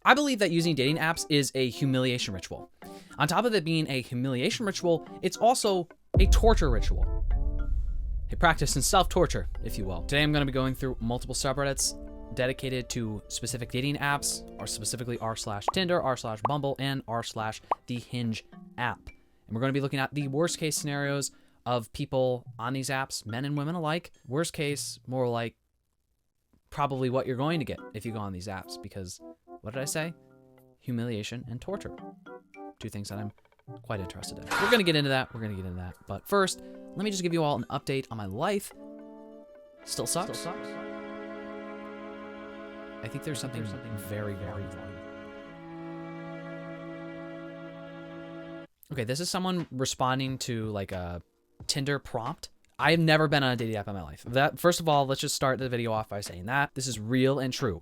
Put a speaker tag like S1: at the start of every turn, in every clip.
S1: I believe that using dating apps is a humiliation ritual. On top of it being a humiliation ritual, it's also a torture ritual. A practice in self-torture, if you will. Today I'm going to be going through multiple subreddits dedicated to specific dating apps, or specifically r/Tinder, r/Bumble, and r/the Hinge app. And we're going to be looking at the worst case scenarios of people on these apps, men and women alike. Worst case, more like probably what you're going to get if you go on these apps, because what did I say? Humiliation and torture. Two things that I'm quite interested in. We're going to get into that. But first, let me just give you all an update on my life. Still sucks. I think there's something very, very wrong. Okay, this is someone responding to like a Tinder prompt. I have never been on a dating app in my life. First of all, let's just start the video off by saying that this is real and true.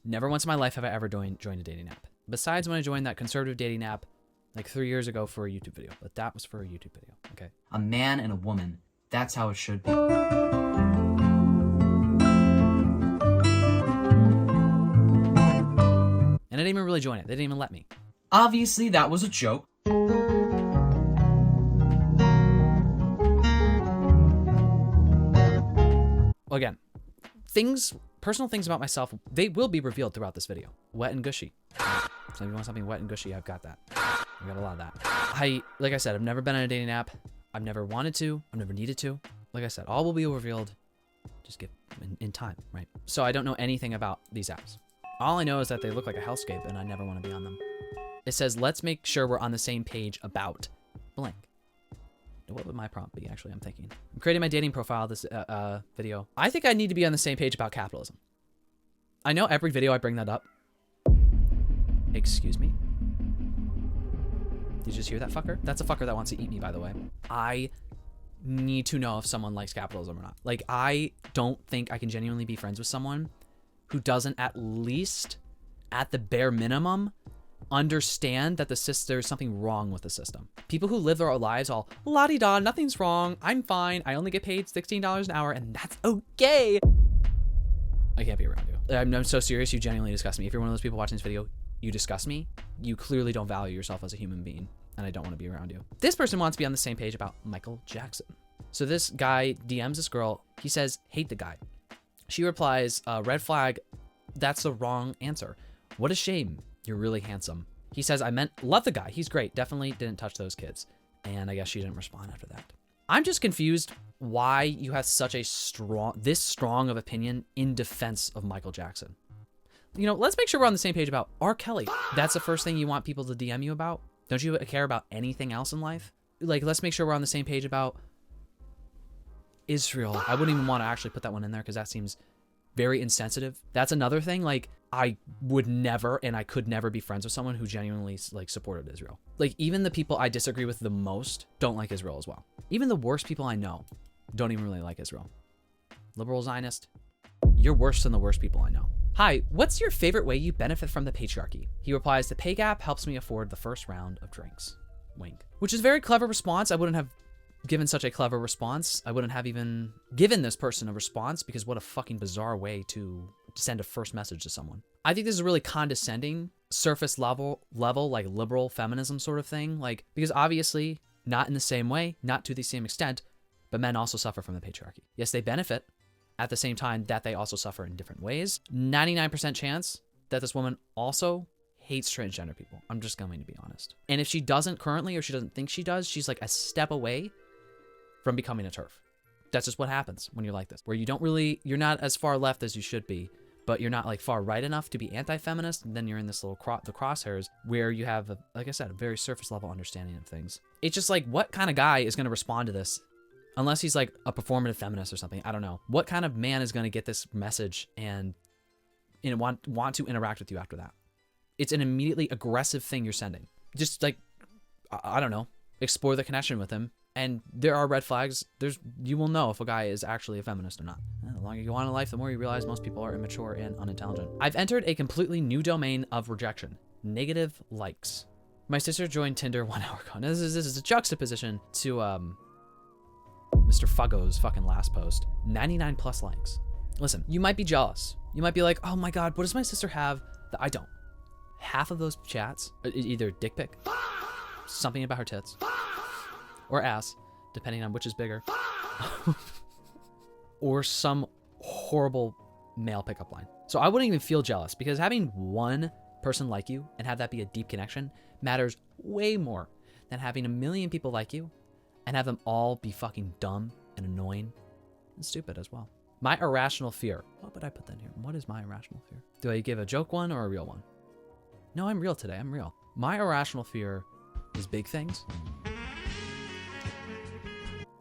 S1: Never once in my life have I ever joined a dating app. Besides when I joined that conservative dating app like 3 years ago for a YouTube video. But that was for a YouTube video, okay?
S2: A man and a woman. That's how it should be.
S1: And I didn't even really join it. They didn't even let me.
S2: Obviously, that was a joke.
S1: Well, again, personal things about myself, they will be revealed throughout this video. Wet and gushy. So if you want something wet and gushy, I've got that. I've got a lot of that. Like I said, I've never been on a dating app. I've never wanted to. I've never needed to. Like I said, all will be revealed just get in time, right? So I don't know anything about these apps. All I know is that they look like a hellscape and I never want to be on them. It says, let's make sure we're on the same page about blank. What would my prompt be? Actually, I'm thinking. I'm creating my dating profile this video. I think I need to be on the same page about capitalism. I know every video I bring that up. Excuse me? Did you just hear that fucker? That's a fucker that wants to eat me, by the way. I need to know if someone likes capitalism or not. Like, I don't think I can genuinely be friends with someone who doesn't at least, at the bare minimum, understand that there's something wrong with the system. People who live their lives all la-di-da, nothing's wrong, I'm fine, I only get paid $16 an hour, and that's okay. I can't be around you. I'm so serious, you genuinely disgust me. If you're one of those people watching this video, you disgust me. You clearly don't value yourself as a human being, and I don't want to be around you. This person wants to be on the same page about Michael Jackson. So this guy DMs this girl. He says, hate the guy. She replies, red flag, that's the wrong answer. What a shame. You're really handsome. He says, I meant love the guy. He's great. Definitely didn't touch those kids. And I guess she didn't respond after that. I'm just confused why you have such a this strong of opinion in defense of Michael Jackson. You know, let's make sure we're on the same page about R. Kelly. That's the first thing you want people to DM you about? Don't you care about anything else in life? Like, let's make sure we're on the same page about Israel. I wouldn't even want to actually put that one in there because that seems very insensitive. That's another thing. Like, I would never and I could never be friends with someone who genuinely like supported Israel. Like, even the people I disagree with the most don't like Israel as well. Even the worst people I know don't even really like Israel. Liberal Zionist, you're worse than the worst people I know. Hi, what's your favorite way you benefit from the patriarchy? He replies, the pay gap helps me afford the first round of drinks. Wink. Which is a very clever response. I wouldn't have given such a clever response. I wouldn't have even given this person a response because what a fucking bizarre way to send a first message to someone. I think this is a really condescending, surface level, like liberal feminism sort of thing. Like, because obviously not in the same way, not to the same extent, but men also suffer from the patriarchy. Yes, they benefit at the same time that they also suffer in different ways. 99% chance that this woman also hates transgender people. I'm just going to be honest. And if she doesn't currently, or she doesn't think she does, she's like a step away from becoming a TERF. That's just what happens when you're like this, where you're not as far left as you should be, but you're not like far right enough to be anti-feminist. And then you're in this little the crosshairs where you have, like I said, a very surface level understanding of things. It's just like, what kind of guy is going to respond to this? Unless he's like a performative feminist or something. I don't know. What kind of man is going to get this message and want to interact with you after that? It's an immediately aggressive thing you're sending. Just like, I don't know, explore the connection with him. And there are red flags. You will know if a guy is actually a feminist or not. And the longer you go on in life, the more you realize most people are immature and unintelligent. I've entered a completely new domain of rejection. Negative likes. My sister joined Tinder 1 hour ago. Now, this is a juxtaposition to Mr. Fuggo's fucking last post. 99 plus likes. Listen, you might be jealous. You might be like, oh my God, what does my sister have that I don't? half of those chats are either dick pic, something about her tits, or ass, depending on which is bigger, or some horrible male pickup line. So I wouldn't even feel jealous, because having one person like you and have that be a deep connection matters way more than having a million people like you and have them all be fucking dumb and annoying and stupid as well. My irrational fear. What would I put that here? What is my irrational fear? Do I give a joke one or a real one? No, I'm real today. I'm real. My irrational fear is big things.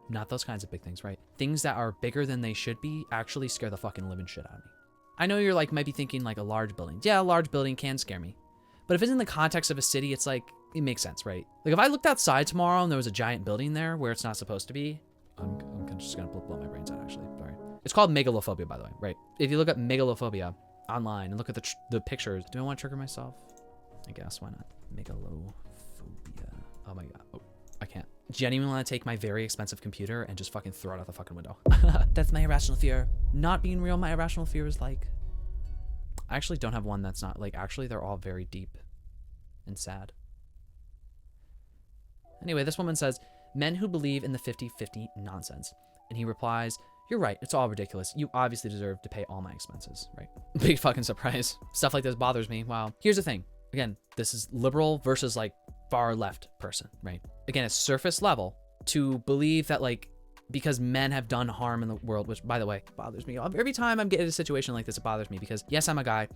S1: Not those kinds of big things, right? Things that are bigger than they should be actually scare the fucking living shit out of me. I know you're like, might be thinking like a large building. Yeah, a large building can scare me. But if it's in the context of a city, it's like, it makes sense, right? Like if I looked outside tomorrow and there was a giant building there where it's not supposed to be, I'm just gonna blow my brains out actually, sorry. It's called megalophobia, by the way, right? If you look up megalophobia online and look at the pictures, do I want to trigger myself? I guess, why not? Megalophobia. Oh my God, oh, I can't. Genuinely want to take my very expensive computer and just fucking throw it out the fucking window. That's my irrational fear. Not being real, my irrational fear is like, I actually don't have one that's not like, actually they're all very deep and sad. Anyway, this woman says, men who believe in the 50-50 nonsense. And he replies, you're right, it's all ridiculous. You obviously deserve to pay all my expenses, right? Big fucking surprise. Stuff like this bothers me. Wow. Here's the thing. Again, this is liberal versus like far left person, right? Again, it's surface level to believe that like, because men have done harm in the world, which by the way, bothers me. Every time I'm getting in a situation like this, it bothers me because yes, I'm a guy.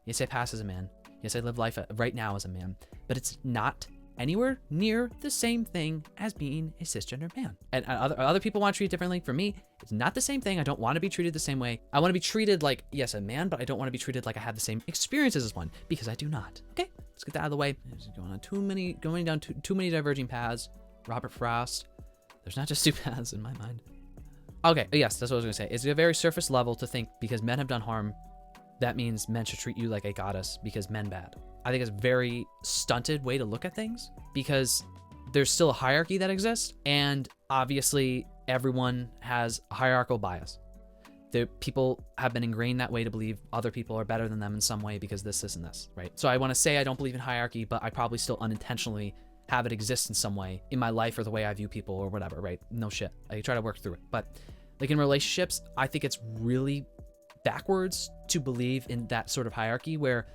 S1: Yes, I pass as a man. Yes, I live life right now as a man, but it's not anywhere near the same thing as being a cisgender man. And other people want to treat it differently. For me, it's not the same thing. I don't want to be treated the same way. I want to be treated like, yes, a man, but I don't want to be treated like I have the same experiences as one, because I do not. Okay, let's get that out of the way. Going down too many diverging paths. Robert Frost. There's not just two paths in my mind. Okay, yes, that's what I was gonna say. It's a very surface level to think because men have done harm, that means men should treat you like a goddess because men bad. I think it's a very stunted way to look at things because there's still a hierarchy that exists, and obviously everyone has a hierarchical bias. The people have been ingrained that way to believe other people are better than them in some way because this and this, right? So I want to say I don't believe in hierarchy, but I probably still unintentionally have it exist in some way in my life or the way I view people or whatever, right? No shit. I try to work through it. But like in relationships, I think it's really backwards to believe in that sort of hierarchy where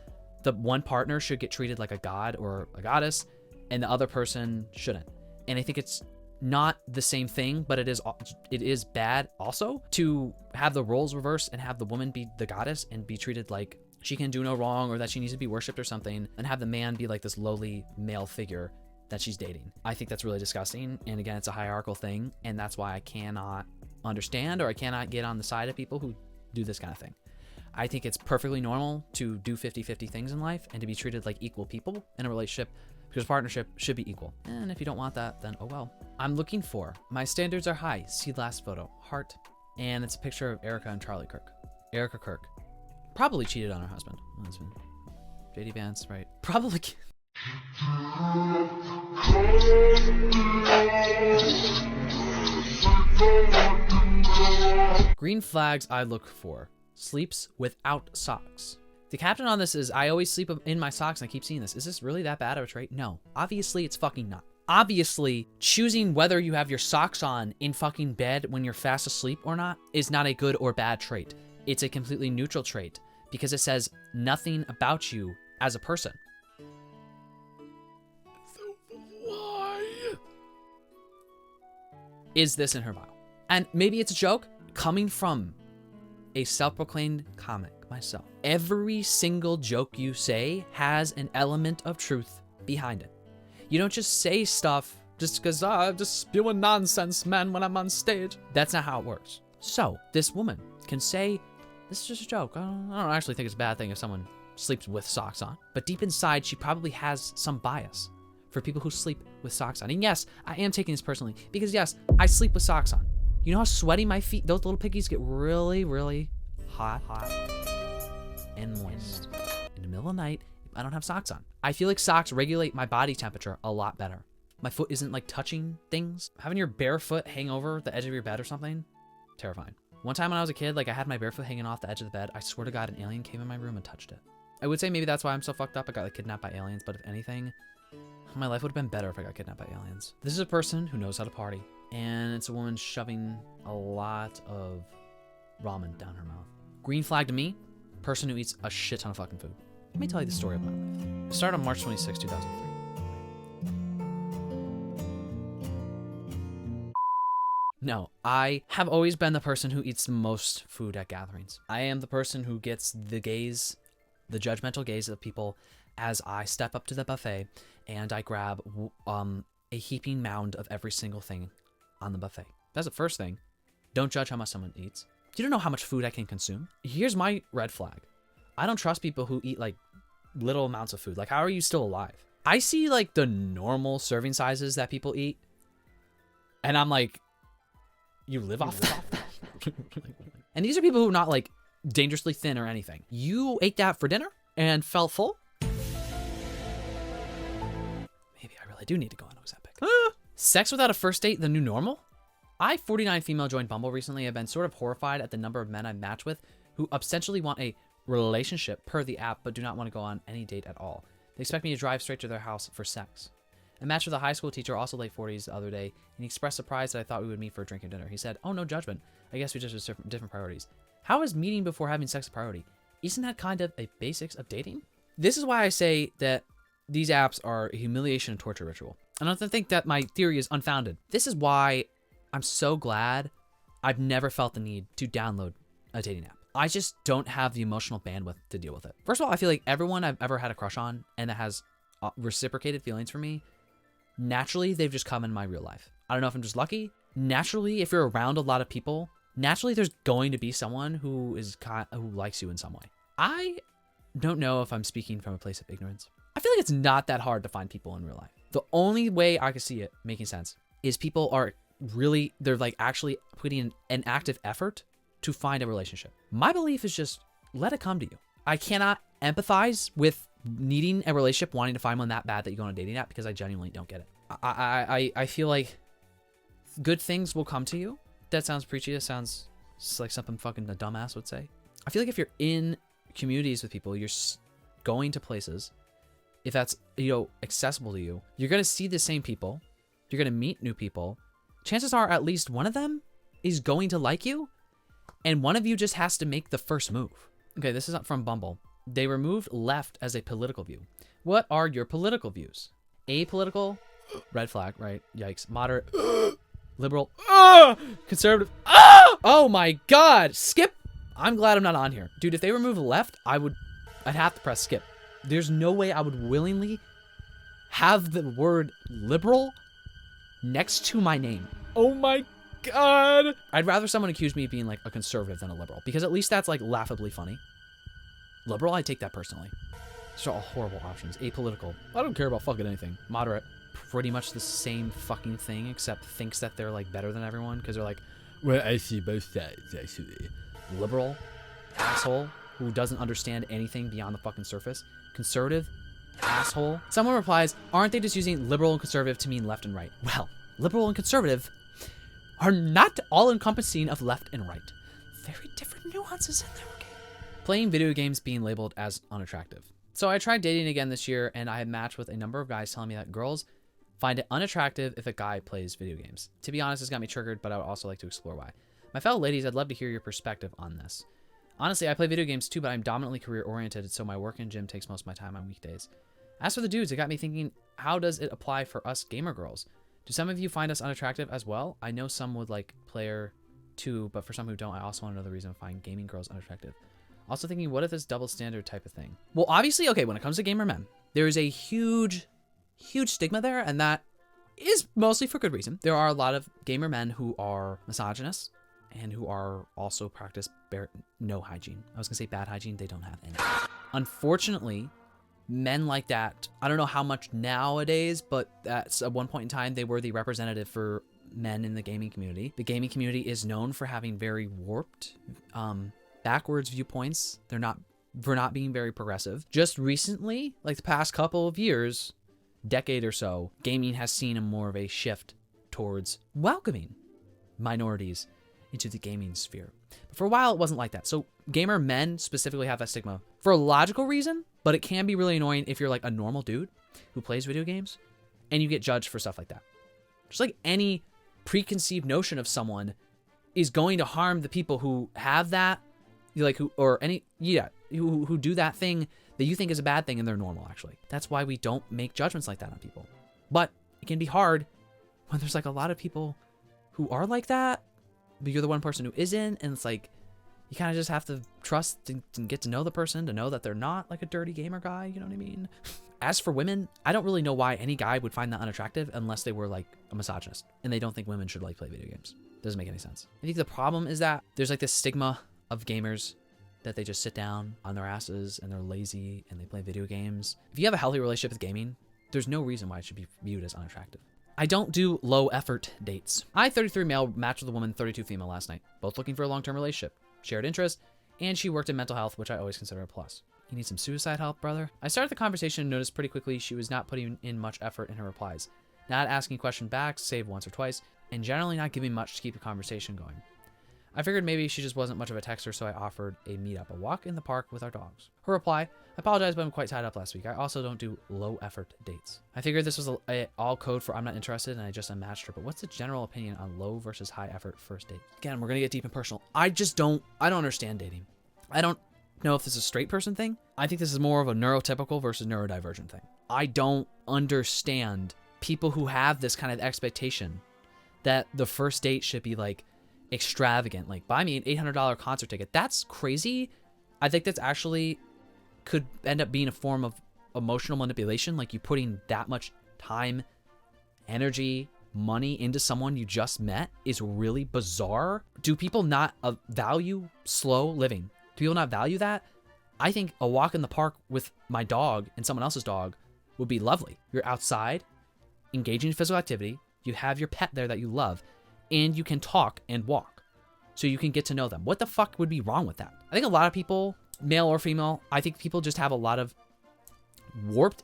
S1: the one partner should get treated like a god or a goddess and the other person shouldn't. And I think it's not the same thing, but it is bad also to have the roles reversed and have the woman be the goddess and be treated like she can do no wrong or that she needs to be worshipped or something, and have the man be like this lowly male figure that she's dating. I think that's really disgusting. And again, it's a hierarchical thing. And that's why I cannot understand or I cannot get on the side of people who do this kind of thing. I think it's perfectly normal to do 50-50 things in life and to be treated like equal people in a relationship, because partnership should be equal. And if you don't want that, then oh well. I'm looking for, my standards are high. See last photo, heart. And it's a picture of Erica and Charlie Kirk. Erica Kirk probably cheated on her husband. JD Vance, right? Probably. Green flags I look for. Sleeps without socks. The caption on this is, I always sleep in my socks and I keep seeing this. Is this really that bad of a trait? No. Obviously, it's fucking not. Obviously, choosing whether you have your socks on in fucking bed when you're fast asleep or not is not a good or bad trait. It's a completely neutral trait because it says nothing about you as a person. Is this in her bio? And maybe it's a joke coming from a self-proclaimed comic myself. Every single joke you say has an element of truth behind it. You don't just say stuff just because I'm just spewing nonsense, man, when I'm on stage. That's not how it works. So this woman can say, this is just a joke. I don't actually think it's a bad thing if someone sleeps with socks on. But deep inside, she probably has some bias for people who sleep with socks on. And yes, I am taking this personally because yes, I sleep with socks on. You know how sweaty my feet, those little piggies get really, really hot and moist. In the middle of the night, I don't have socks on. I feel like socks regulate my body temperature a lot better. My foot isn't like touching things. Having your bare foot hang over the edge of your bed or something, terrifying. One time when I was a kid, like I had my bare foot hanging off the edge of the bed. I swear to God, an alien came in my room and touched it. I would say maybe that's why I'm so fucked up. I got like kidnapped by aliens, but if anything, my life would have been better if I got kidnapped by aliens. This is a person who knows how to party, and it's a woman shoving a lot of ramen down her mouth. Green flag to me, person who eats a shit ton of fucking food. Let me tell you the story of my life. It started on March 26, 2003. No, I have always been the person who eats the most food at gatherings. I am the person who gets the gaze, the judgmental gaze of people as I step up to the buffet and I grab a heaping mound of every single thing on the buffet. That's the first thing. Don't judge how much someone eats. You don't know how much food I can consume. Here's my red flag. I don't trust people who eat like little amounts of food. Like, how are you still alive? I see like the normal serving sizes that people eat, and I'm like, you live off that? And these are people who are not like dangerously thin or anything. You ate that for dinner and felt full? Maybe I really do need to go on Ozempic. Sex without a first date, the new normal? I, 49 female, joined Bumble recently. I've been sort of horrified at the number of men I've matched with who ostensibly want a relationship per the app, but do not want to go on any date at all. They expect me to drive straight to their house for sex. I matched with a high school teacher, also late 40s, the other day, and he expressed surprise that I thought we would meet for a drink and dinner. He said, "Oh, no judgment. I guess we just have different priorities." How is meeting before having sex a priority? Isn't that kind of a basics of dating? This is why I say that these apps are a humiliation and torture ritual. I don't think that my theory is unfounded. This is why I'm so glad I've never felt the need to download a dating app. I just don't have the emotional bandwidth to deal with it. First of all, I feel like everyone I've ever had a crush on and that has reciprocated feelings for me, naturally, they've just come in my real life. I don't know if I'm just lucky. Naturally, if you're around a lot of people, naturally there's going to be someone who likes you in some way. I don't know if I'm speaking from a place of ignorance. I feel like it's not that hard to find people in real life. The only way I can see it making sense is people are they're like actually putting in an active effort to find a relationship. My belief is just let it come to you. I cannot empathize with needing a relationship, wanting to find one that bad that you go on a dating app, because I genuinely don't get it. I feel like good things will come to you. That sounds preachy. That sounds like something fucking a dumbass would say. I feel like if you're in communities with people, you're going to places, if that's, accessible to you, you're going to see the same people. You're going to meet new people. Chances are at least one of them is going to like you, and one of you just has to make the first move. Okay, this is from Bumble. They removed left as a political view. What are your political views? Apolitical, red flag, right? Yikes. Moderate, liberal, conservative. Oh my God, skip. I'm glad I'm not on here. Dude, if they remove left, I'd have to press skip. There's no way I would willingly have the word liberal next to my name. Oh my God. I'd rather someone accuse me of being like a conservative than a liberal, because at least that's like laughably funny. Liberal, I take that personally. These are all horrible options. Apolitical, I don't care about fucking anything. Moderate, pretty much the same fucking thing, except thinks that they're like better than everyone because they're like, well, I see both sides actually. Liberal, asshole, who doesn't understand anything beyond the fucking surface. Conservative, asshole. Someone replies, aren't they just using liberal and conservative to mean left and right? Well, liberal and conservative are not all encompassing of left and right. Very different nuances in there, okay? Playing video games being labeled as unattractive. So I tried dating again this year, and I had matched with a number of guys telling me that girls find it unattractive if a guy plays video games. To be honest, this got me triggered, but I would also like to explore why. My fellow ladies, I'd love to hear your perspective on this. Honestly, I play video games too, but I'm dominantly career-oriented, so my work and gym takes most of my time on weekdays. As for the dudes, it got me thinking, how does it apply for us gamer girls? Do some of you find us unattractive as well? I know some would like player too, but for some who don't, I also want to know the reason I find gaming girls unattractive. Also thinking, what if this double standard type of thing? Well, obviously, okay, when it comes to gamer men, there is a huge stigma there, and that is mostly for good reason. There are a lot of gamer men who are misogynists and who are also practice no hygiene. I was gonna say bad hygiene, they don't have any. Unfortunately, men like that, I don't know how much nowadays, but at one point in time, they were the representative for men in the gaming community. The gaming community is known for having very warped, backwards viewpoints. They're not being very progressive. Just recently, like the past couple of years, decade or so, gaming has seen more of a shift towards welcoming minorities into the gaming sphere. But for a while, it wasn't like that. So gamer men specifically have that stigma for a logical reason, but it can be really annoying if you're like a normal dude who plays video games and you get judged for stuff like that. Just like any preconceived notion of someone is going to harm the people who have that, like who do that thing that you think is a bad thing and they're normal actually. That's why we don't make judgments like that on people. But it can be hard when there's like a lot of people who are like that, but you're the one person who isn't, and it's like you kind of just have to trust and get to know the person to know that they're not like a dirty gamer guy, you know what I mean? As for women, I don't really know why any guy would find that unattractive unless they were like a misogynist and they don't think women should like play video games. Doesn't make any sense. I think the problem is that there's like this stigma of gamers that they just sit down on their asses and they're lazy and they play video games. If you have a healthy relationship with gaming, there's no reason why it should be viewed as unattractive. I don't do low effort dates. I, 33 male, matched with a woman, 32 female last night, both looking for a long-term relationship, shared interests, and she worked in mental health, which I always consider a plus. You need some suicide help, brother? I started the conversation and noticed pretty quickly she was not putting in much effort in her replies, not asking question back, save once or twice, and generally not giving much to keep the conversation going. I figured maybe she just wasn't much of a texter, so I offered a meetup, a walk in the park with our dogs. Her reply, I apologize, but I'm quite tied up last week. I also don't do low effort dates. I figured this was all code for I'm not interested and I just unmatched her, but what's the general opinion on low versus high effort first date? Again, we're gonna get deep and personal. I don't understand dating. I don't know if this is a straight person thing. I think this is more of a neurotypical versus neurodivergent thing. I don't understand people who have this kind of expectation that the first date should be like extravagant, like buy me an $800 concert ticket. That's crazy. I think that's actually could end up being a form of emotional manipulation, like you putting that much time, energy, money into someone you just met is really bizarre. Do people not value slow living? Do people not value that? I think a walk in the park with my dog and someone else's dog would be lovely. You're outside, engaging in physical activity, you have your pet there that you love, and you can talk and walk. So you can get to know them. What the fuck would be wrong with that? I think a lot of people, male or female, I think people just have a lot of warped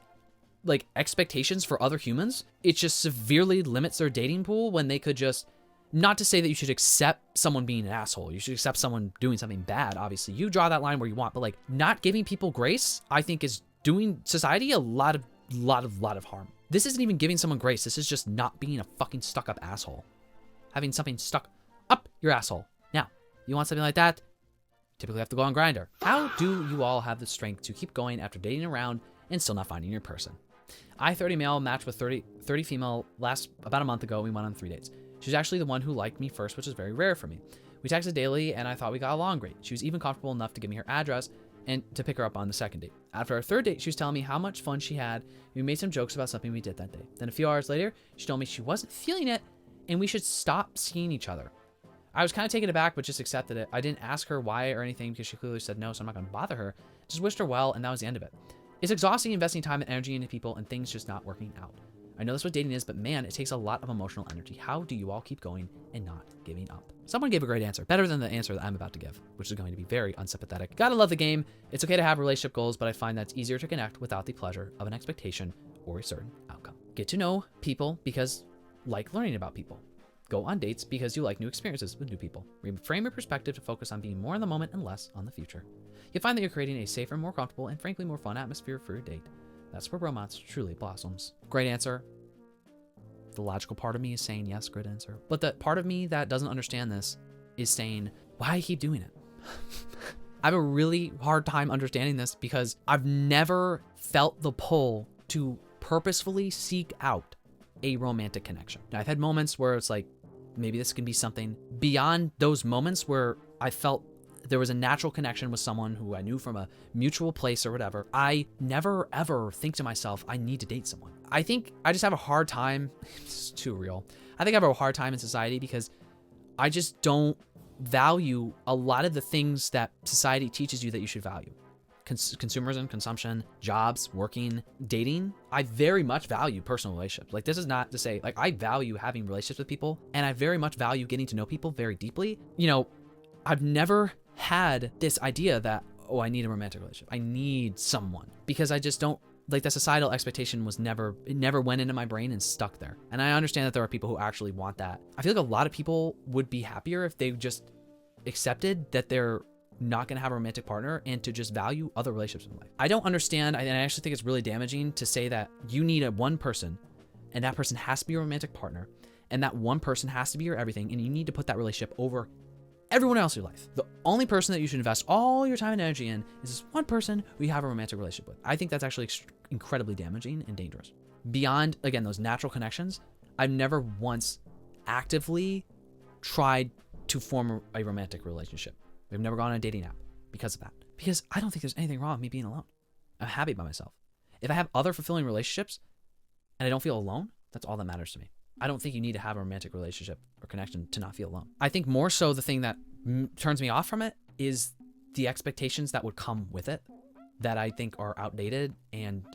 S1: like expectations for other humans. It just severely limits their dating pool when they could just, not to say that you should accept someone being an asshole. You should accept someone doing something bad. Obviously, you draw that line where you want, but like not giving people grace, I think is doing society a lot of harm. This isn't even giving someone grace. This is just not being a fucking stuck up asshole. Having something stuck up your asshole. Now, you want something like that? Typically have to go on Grindr. How do you all have the strength to keep going after dating around and still not finding your person? I, 30 male, matched with 30 female about a month ago. We went on 3 dates. She was actually the one who liked me first, which is very rare for me. We texted daily and I thought we got along great. She was even comfortable enough to give me her address and to pick her up on the second date. After our third date, she was telling me how much fun she had. We made some jokes about something we did that day. Then a few hours later, she told me she wasn't feeling it and we should stop seeing each other. I was kind of taken aback, but just accepted it. I didn't ask her why or anything because she clearly said no, so I'm not going to bother her. Just wished her well, and that was the end of it. It's exhausting investing time and energy into people and things just not working out. I know that's what dating is, but man, it takes a lot of emotional energy. How do you all keep going and not giving up? Someone gave a great answer, better than the answer that I'm about to give, which is going to be very unsympathetic. Gotta love the game. It's okay to have relationship goals, but I find that it's easier to connect without the pleasure of an expectation or a certain outcome. Get to know people because like learning about people. Go on dates because you like new experiences with new people. Reframe your perspective to focus on being more in the moment and less on the future. You'll find that you're creating a safer, more comfortable, and frankly more fun atmosphere for your date. That's where romance truly blossoms. Great answer. The logical part of me is saying yes, great answer. But the part of me that doesn't understand this is saying, why do you keep doing it? I have a really hard time understanding this because I've never felt the pull to purposefully seek out a romantic connection. Now, I've had moments where it's like, maybe this can be something beyond those moments where I felt there was a natural connection with someone who I knew from a mutual place or whatever. I never ever think to myself, I need to date someone. I think I just have a hard time. It's too real. I think I have a hard time in society because I just don't value a lot of the things that society teaches you that you should value. Consumerism, consumption, jobs, working, dating. I very much value personal relationships. Like, this is not to say, like, I value having relationships with people and I very much value getting to know people very deeply. You know, I've never had this idea that, oh, I need a romantic relationship. I need someone, because I just don't like the societal expectation was it never went into my brain and stuck there. And I understand that there are people who actually want that. I feel like a lot of people would be happier if they just accepted that they're not going to have a romantic partner and to just value other relationships in life. I don't understand, and I actually think it's really damaging to say that you need a one person and that person has to be a romantic partner and that one person has to be your everything and you need to put that relationship over everyone else in your life. The only person that you should invest all your time and energy in is this one person who you have a romantic relationship with. I think that's actually incredibly damaging and dangerous. Beyond, again, those natural connections, I've never once actively tried to form a romantic relationship. I've never gone on a dating app because of that. Because I don't think there's anything wrong with me being alone. I'm happy by myself. If I have other fulfilling relationships and I don't feel alone, that's all that matters to me. I don't think you need to have a romantic relationship or connection to not feel alone. I think more so the thing that turns me off from it is the expectations that would come with it that I think are outdated and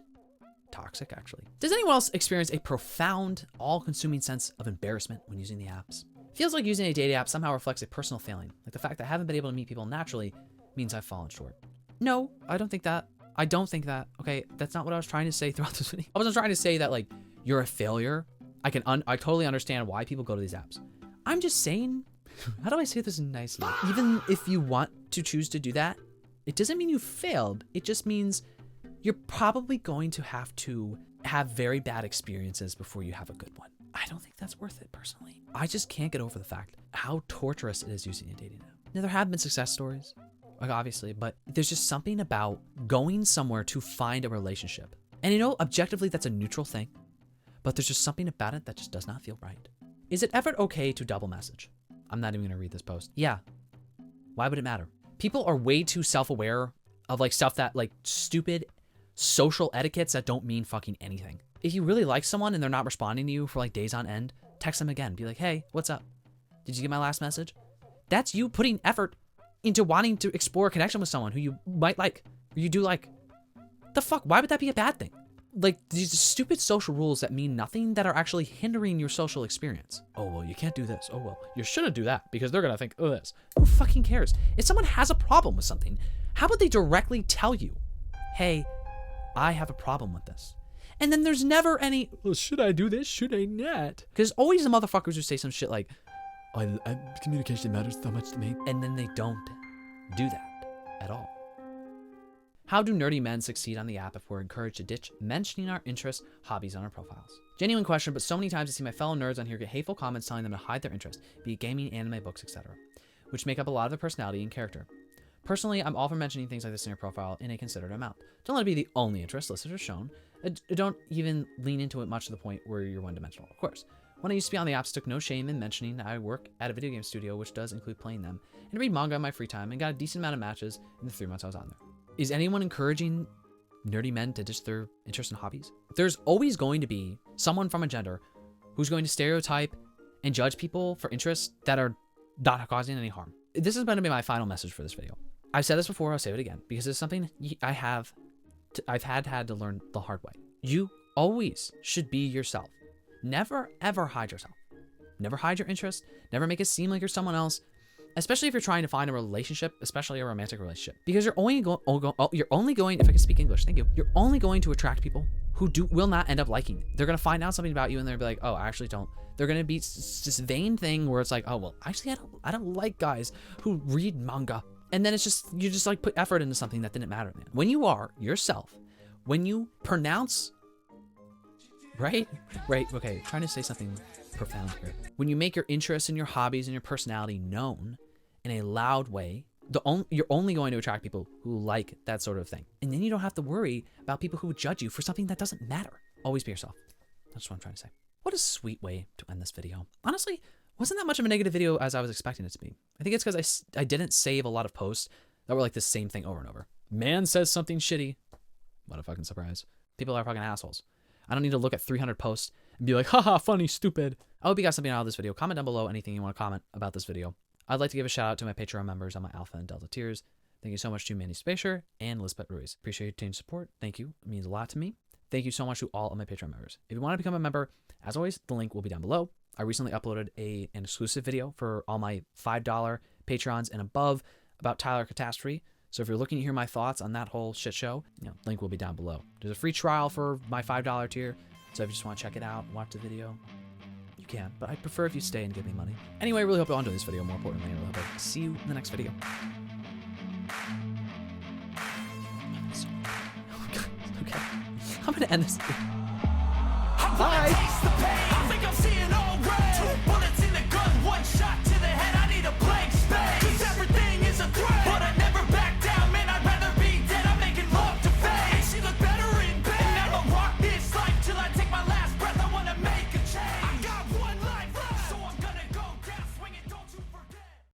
S1: toxic, actually. Does anyone else experience a profound, all-consuming sense of embarrassment when using the apps? It feels like using a dating app somehow reflects a personal failing, like the fact that I haven't been able to meet people naturally means I've fallen short. No, I don't think that. I don't think that. Okay, that's not what I was trying to say throughout this video. I wasn't trying to say that, like, you're a failure. I totally understand why people go to these apps. I'm just saying, how do I say this nicely? Even if you want to choose to do that, it doesn't mean you failed. It just means you're probably going to have very bad experiences before you have a good one. I don't think that's worth it, personally. I just can't get over the fact how torturous it is using a dating app. Now, there have been success stories, like obviously, but there's just something about going somewhere to find a relationship. And objectively, that's a neutral thing. But there's just something about it that just does not feel right. Is it ever okay to double message? I'm not even gonna read this post. Yeah. Why would it matter? People are way too self-aware of like stuff that like stupid social etiquettes that don't mean fucking anything. If you really like someone and they're not responding to you for like days on end, text them again. Be like, hey, what's up? Did you get my last message? That's you putting effort into wanting to explore a connection with someone who you might like, or you do like. The fuck? Why would that be a bad thing? Like these stupid social rules that mean nothing that are actually hindering your social experience. Oh, well, you can't do this. Oh, well, you shouldn't do that because they're going to think, oh, this. Who fucking cares? If someone has a problem with something, how about they directly tell you, hey, I have a problem with this. And then there's never any, well, should I do this? Should I not? Because always the motherfuckers who say some shit like, communication matters so much to me. And then they don't do that at all. How do nerdy men succeed on the app if we're encouraged to ditch mentioning our interests, hobbies on our profiles? Genuine question, but so many times I see my fellow nerds on here get hateful comments telling them to hide their interest, be it gaming, anime, books, etc., which make up a lot of their personality and character. Personally, I'm all for mentioning things like this in your profile in a considered amount. Don't let it be the only interest listed or shown. Don't even lean into it much to the point where you're one-dimensional, of course. When I used to be on the apps, took no shame in mentioning that I work at a video game studio, which does include playing them, and read manga in my free time, and got a decent amount of matches in the 3 months I was on there. Is anyone encouraging nerdy men to ditch their interests and hobbies? There's always going to be someone from a gender who's going to stereotype and judge people for interests that are not causing any harm. This is going to be my final message for this video. I've said this before, I'll say it again, because it's something I've had to learn the hard way. You always should be yourself. Never, ever hide yourself. Never hide your interests. Never make it seem like you're someone else. Especially if you're trying to find a relationship, especially a romantic relationship, because you're only going, if I can speak English, thank you. You're only going to attract people who will not end up liking you. They're going to find out something about you and they'll be like, oh, I actually don't. They're going to be this vain thing where it's like, oh, well, actually, I don't like guys who read manga. And then you just like put effort into something that didn't matter, man. When you are yourself, when you pronounce, right, okay, trying to say something profound here. When you make your interests and your hobbies and your personality known in a loud way, you're only going to attract people who like that sort of thing. And then you don't have to worry about people who would judge you for something that doesn't matter. Always be yourself. That's what I'm trying to say. What a sweet way to end this video. Honestly, wasn't that much of a negative video as I was expecting it to be. I think it's because I didn't save a lot of posts that were like the same thing over and over. Man says something shitty. What a fucking surprise. People are fucking assholes. I don't need to look at 300 posts and be like, haha, funny, stupid. I hope you got something out of this video. Comment down below anything you want to comment about this video. I'd like to give a shout out to my Patreon members on my Alpha and Delta tiers. Thank you so much to Manny Spacer and Lisbeth Ruiz. Appreciate your team support. Thank you. It means a lot to me. Thank you so much to all of my Patreon members. If you want to become a member, as always, the link will be down below. I recently uploaded an exclusive video for all my $5 Patrons and above about Tyler Catastrophe. So if you're looking to hear my thoughts on that whole shit show, link will be down below. There's a free trial for my $5 tier. So if you just want to check it out, watch the video, you can. But I'd prefer if you stay and give me money. Anyway, I really hope you all enjoyed this video. More importantly, I really hope I see you in the next video. Okay. I'm going to end this. Bye.